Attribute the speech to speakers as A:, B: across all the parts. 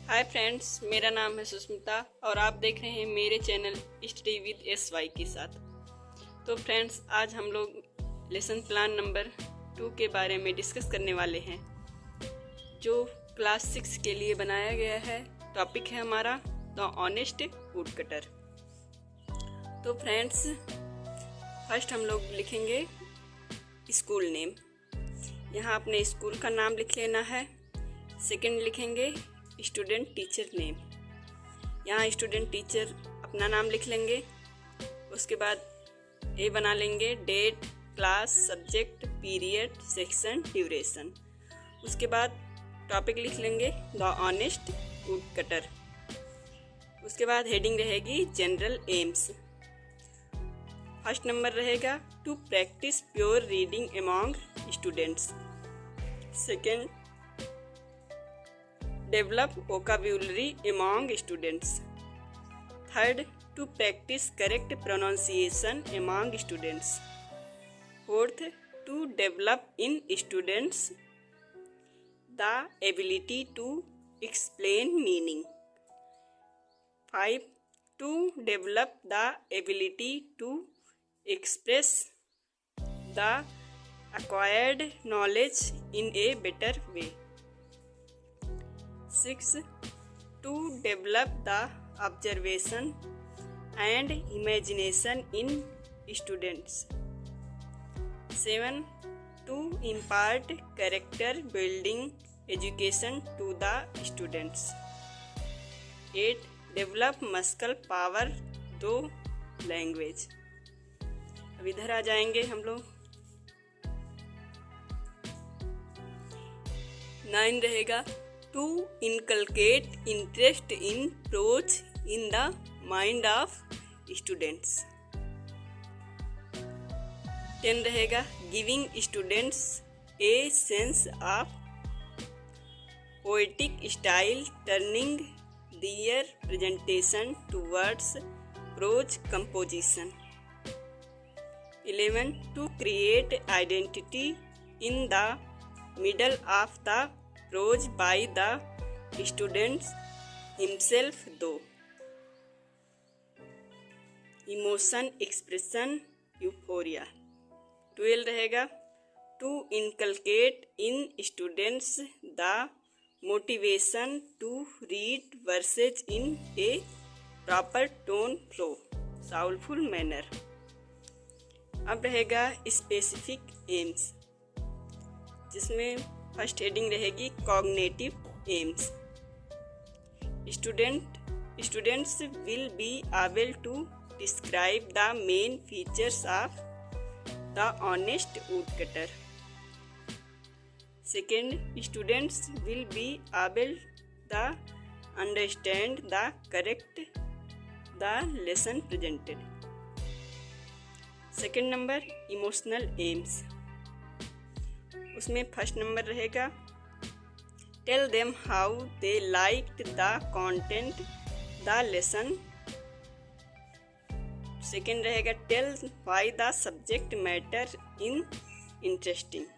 A: Hi friends, मेरा नाम है सुष्मिता और आप देख रहे हैं मेरे चैनल स्टडी विद SY के साथ। तो फ्रेंड्स, आज हम लोग लेसन प्लान नंबर 2 के बारे में डिस्कस करने वाले हैं, जो क्लास 6 के लिए बनाया गया है। टॉपिक है हमारा द ऑनेस्ट वुड कटर। तो फ्रेंड्स, फर्स्ट हम लोग लिखेंगे स्कूल नेम। यहाँ अपने स्कूल का नाम लिख लेना है। सेकंड लिखेंगे स्टूडेंट टीचर नेम। यहाँ स्टूडेंट टीचर अपना नाम लिख लेंगे। उसके बाद ए बना लेंगे date, class, subject, period, section, duration. उसके बाद टॉपिक लिख लेंगे द ऑनेस्ट वुड कटर। उसके बाद हेडिंग रहेगी जनरल एम्स। फर्स्ट नंबर रहेगा to practise pure reading among students. Second, develop vocabulary among students. Third, to practise correct pronunciation among students. Fourth, to develop in students the ability to explain meaning. 5, to develop the ability to express the acquired knowledge in a better way. 6, to develop the observation and imagination in students. 7, to impart character building education to the students. 8, develop muscle power to language. अब इधर आ जाएंगे हम लोग। 9 रहेगा to inculcate interest in prose in the mind of students. 10 रहेगा giving students a sense of poetic style, turning their presentation towards prose composition. 11, to create identity in the middle of the prose by the student himself though emotion expression euphoria. 12 रहेगा to inculcate in students the motivation to read verses in a proper tone flow, soulful manner. अब रहेगा specific aims, जिसमें first heading रहेगी cognitive aims. Students will be able to describe the main features of the honest woodcutter. Second, students will be able to understand the correct the lesson presented. Second number emotional aims, उसमें first number रहेगा tell them how they liked the content the lesson. Second रहेगा tell why the subject matter in interesting.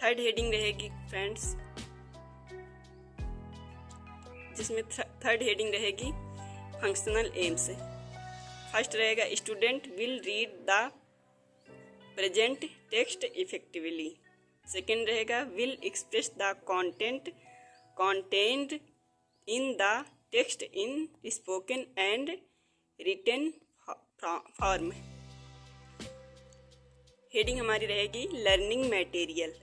A: Third heading रहेगी friends, जिसमें third heading रहेगी functional aims. First रहेगा student will read the present text effectively. Second रहेगा will express the content contained in the text in spoken and written form. Heading हमारी रहेगी learning material.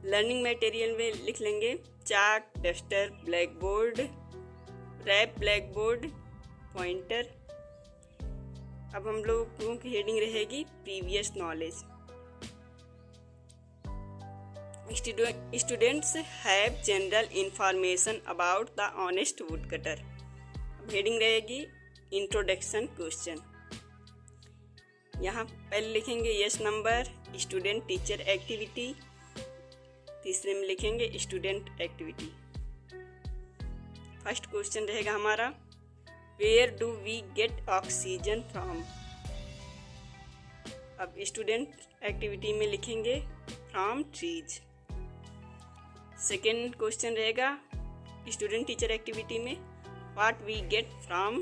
A: Learning material में लिख लेंगे chalk, duster, black board, रैप, black board, pointer. अब हम लोगों की हेडिंग रहेगी previous knowledge. Students have general information about the honest woodcutter. अब हेडिंग रहेगी इंट्रोडक्शन क्वेश्चन। यहाँ पहले लिखेंगे S number, student teacher activity. तीसरे में लिखेंगे स्टूडेंट एक्टिविटी। फर्स्ट क्वेश्चन रहेगा हमारा where do we get oxygen from. अब स्टूडेंट एक्टिविटी में लिखेंगे फ्रॉम ट्रीज। सेकेंड क्वेश्चन रहेगा स्टूडेंट टीचर एक्टिविटी में, what we get from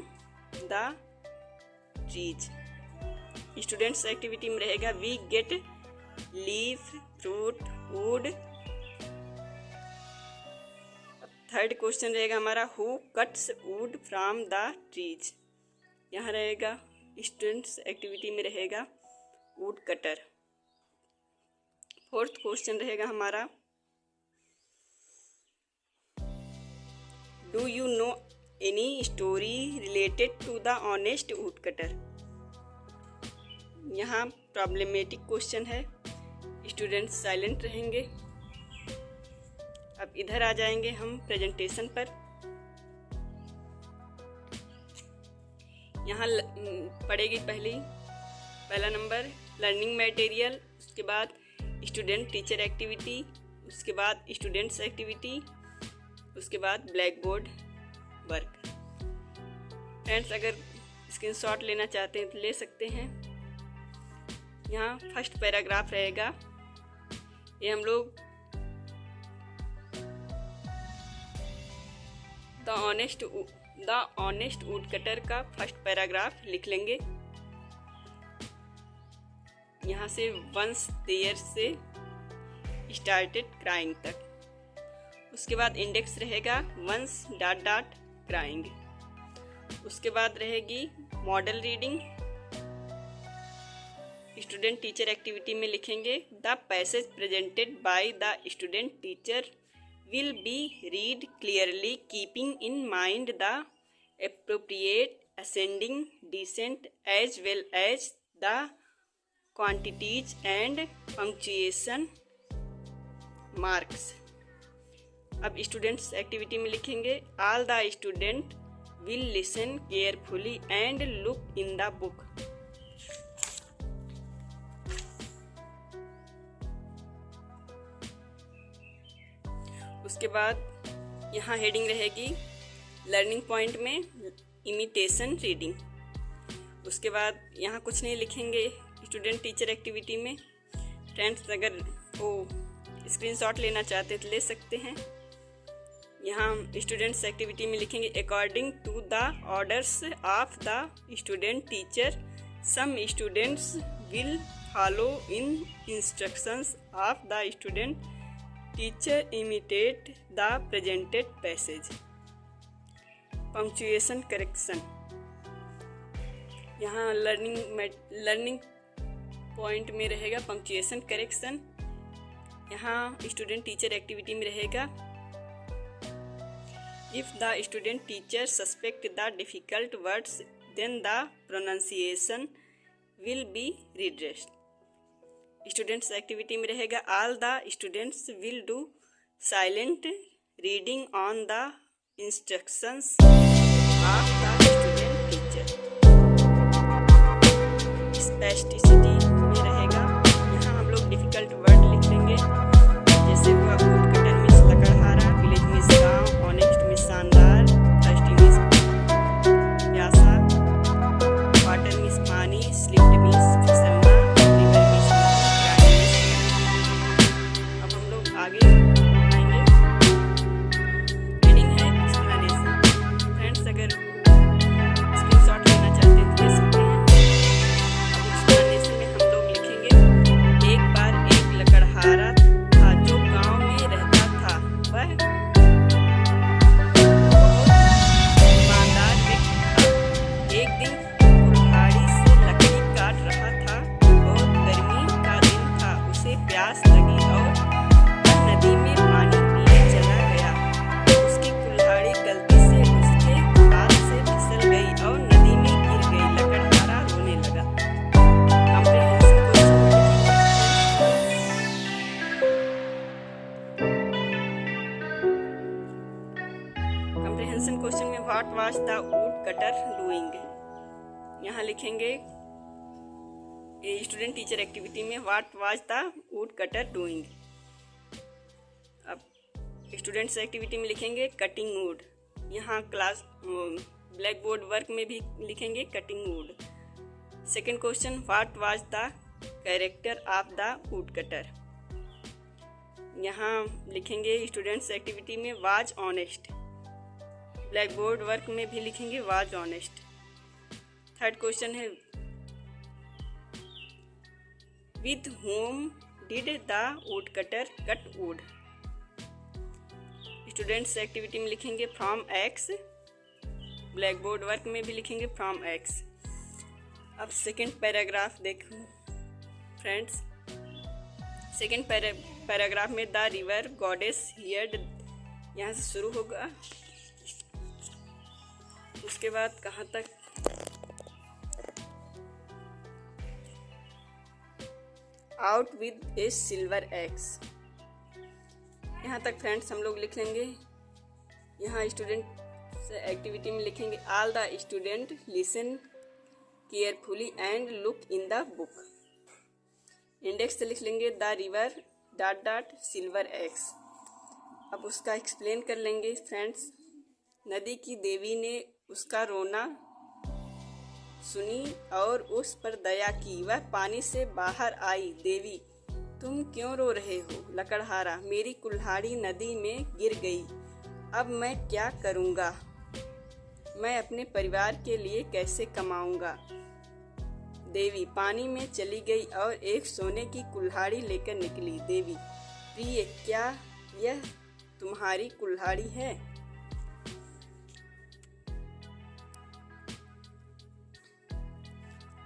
A: the trees. Students activity में रहेगा we get leaf, fruit, wood. Third question रहेगा हमारा who cuts wood from the trees. यहाँ रहेगा स्टूडेंट्स एक्टिविटी में रहेगा वुड कटर। फोर्थ क्वेश्चन रहेगा हमारा do you know any story related to the honest woodcutter. यहाँ प्रॉब्लमेटिक क्वेश्चन है, स्टूडेंट्स साइलेंट रहेंगे। अब इधर आ जाएंगे हम प्रेजेंटेशन पर। यहाँ पड़ेगी पहला नंबर लर्निंग मटेरियल, उसके बाद स्टूडेंट टीचर एक्टिविटी, उसके बाद स्टूडेंट्स एक्टिविटी, उसके बाद ब्लैक बोर्ड वर्क। फ्रेंड्स अगर स्क्रीनशॉट लेना चाहते हैं तो ले सकते हैं। यहाँ फर्स्ट पैराग्राफ रहेगा, ये हम लोग द ऑनेस्ट वुड कटर का फर्स्ट पैराग्राफ लिख लेंगे। यहाँ से वंस देयर से स्टार्टेड क्राइंग तक। उसके बाद इंडेक्स रहेगा वंस डॉट डॉट क्राइंग। उसके बाद रहेगी model reading. Student teacher activity में लिखेंगे the passage presented by the student teacher will be read clearly keeping in mind the appropriate ascending descent as well as the quantities and punctuation marks। अब students activity में लिखेंगे all the student will listen carefully and look in the book. उसके बाद यहाँ heading रहेगी learning point में imitation reading. उसके बाद यहाँ कुछ नहीं लिखेंगे स्टूडेंट टीचर एक्टिविटी में। फ्रेंड्स अगर वो स्क्रीनशॉट लेना चाहते तो ले सकते हैं। यहाँ स्टूडेंट्स एक्टिविटी में लिखेंगे according to the orders of the student teacher some students will follow in instructions of the student teacher imitate the presented passage. Punctuation correction, यहाँ लर्निंग पॉइंट में रहेगा पंक्चुएशन करेक्शन। यहाँ स्टूडेंट टीचर एक्टिविटी में रहेगा if the student teacher suspect the difficult words then the pronunciation will be redressed. Students activity में रहेगा all the students will do silent reading on the instructions of the student teacher. Specificity में रहेगा, यहाँ हम लोग difficult word लिख लेंगे, जैसे हुआ वुड कटर मिस लकड़हारा, विलेज मिस गाँव, ऑनेस्ट मिस शानदार, थर्स्टी मिस प्यासा, वाटर मिस पानी, स्लिप्ड मिस फिसलना, रिवर मिस क्राइम मिस। अब हम लोग आगे आएंगे। रीडिंग है एक्सप्लेनेशन। फ्रेंड्स अगर स्क्रीनशॉट लेना चाहते हैं तो ले सकते हैं। एक्सप्लेनेशन में हम लोग लिखेंगे एक बार एक लकड़हारा था जो गांव में रहता था। वह ईमानदार व्यक्ति था। एक दिन कुल्हाड़ी से लकड़ी काट रहा था। बहुत गर्मी का दिन था। उसे प्यास लगी और वह नदी में पानी पीने चला गया। उसकी कुल्हाड़ी गलती से उसके हाथ से फिसल गई और नदी में गिर गई। लकड़हारा रोने लगा। कंप्रिहेंशन क्वेश्चन में what was the wood cutter doing. यहाँ लिखेंगे स्टूडेंट टीचर एक्टिविटी में what was the wood cutter doing. अब स्टूडेंट्स एक्टिविटी में लिखेंगे कटिंग वुड। यहाँ क्लास ब्लैक बोर्ड वर्क में भी लिखेंगे cutting would. Second question what was the character of the woodcutter. यहाँ लिखेंगे स्टूडेंट्स एक्टिविटी में was honest. Black board work में भी लिखेंगे वाज ऑनेस्ट। थर्ड क्वेश्चन है with home did the wood cutter cut would. Students activity में लिखेंगे from x. Black board work में भी लिखेंगे फ्रॉम एक्स। अब सेकेंड पैराग्राफ देखो फ्रेंड्स। सेकेंड पैराग्राफ में द रिवर गॉडेस हियर्ड, यहाँ से शुरू होगा। उसके बाद कहाँ तक, out with A silver x, यहाँ तक फ्रेंड्स हम लोग लिख लेंगे। यहाँ स्टूडेंट एक्टिविटी में लिखेंगे all the student listen carefully and look in the book. Index से लिख लेंगे the river dot dot silver x. अब उसका एक्सप्लेन कर लेंगे फ्रेंड्स। नदी की देवी ने उसका रोना सुनी और उस पर दया की, वह पानी से बाहर आई। देवी तुम क्यों रो रहे हो? लकड़हारा मेरी कुल्हाड़ी नदी में गिर गई, अब मैं क्या करूँगा? मैं अपने परिवार के लिए कैसे कमाऊँगा? देवी पानी में चली गई और एक सोने की कुल्हाड़ी लेकर निकली। देवी प्रिय क्या यह तुम्हारी कुल्हाड़ी है?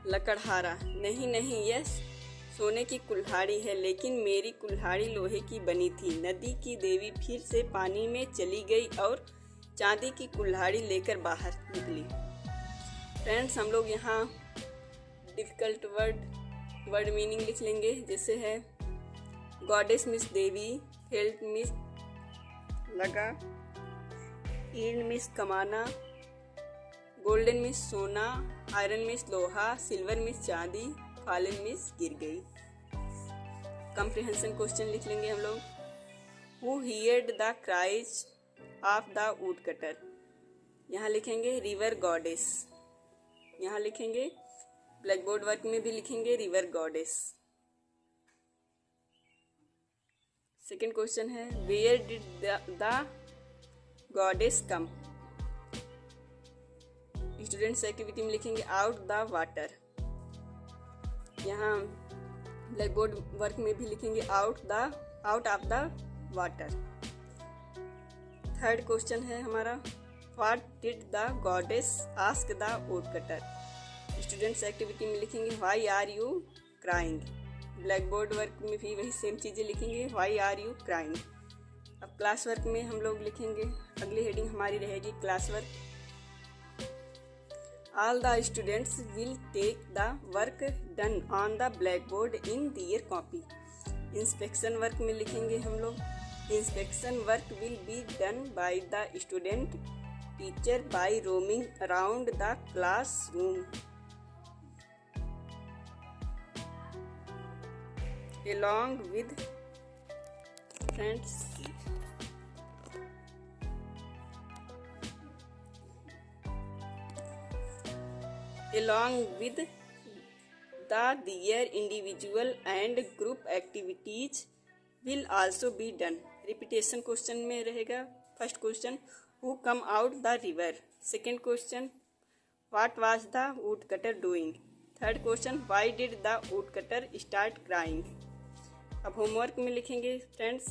A: लकड़हारा नहीं नहीं, यह सोने की कुल्हाड़ी है, लेकिन मेरी कुल्हाड़ी लोहे की बनी थी। नदी की देवी फिर से पानी में चली गई और चांदी की कुल्हाड़ी लेकर बाहर निकली। फ्रेंड्स हम लोग यहाँ डिफिकल्ट वर्ड मीनिंग लिख लेंगे, जैसे है गॉडेस मिस देवी, हेल्प मिस लगा, ईंट मिस कमाना, गोल्डन मिस सोना, आयरन मिस लोहा, सिल्वर मिस चांदी, फॉलन मिस गिर गई। कंप्रिहेंशन क्वेश्चन लिख लेंगे हम लोग। Who heard the cries of the woodcutter, यहाँ लिखेंगे रिवर गॉडेस। यहाँ लिखेंगे ब्लैक बोर्ड वर्क में भी लिखेंगे रिवर गॉडेस। सेकेंड क्वेश्चन है where did the goddess come. Students activity में लिखेंगे आउट द वाटर। यहाँ ब्लैक बोर्ड वर्क में भी लिखेंगे out of the water. Third question है हमारा what did the goddess ask the woodcutter. Students activity में लिखेंगे why are you crying. Blackboard work में भी वही सेम चीज़ें लिखेंगे व्हाई आर यू क्राइंग। अब क्लास वर्क में हम लोग लिखेंगे, अगली हेडिंग हमारी रहेगी class work. All the students will take the work done on the blackboard in their copy. Inspection work में लिखेंगे हम लोग inspection work will be done by the student teacher by roaming around the classroom along with friends. Along with their individual and group activities will also be done. Repetition question में रहेगा। First question who come out the river. Second question what was the woodcutter doing. Third question why did the woodcutter start crying. अब homework में लिखेंगे friends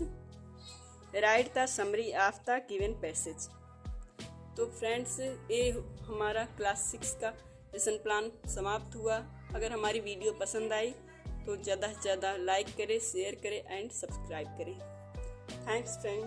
A: right the summary of the given passage. तो friends ये हमारा class 6 का lesson plan समाप्त हुआ। अगर हमारी वीडियो पसंद आई तो ज़्यादा से ज़्यादा लाइक करें, शेयर करें एंड सब्सक्राइब करें। Thanks friend.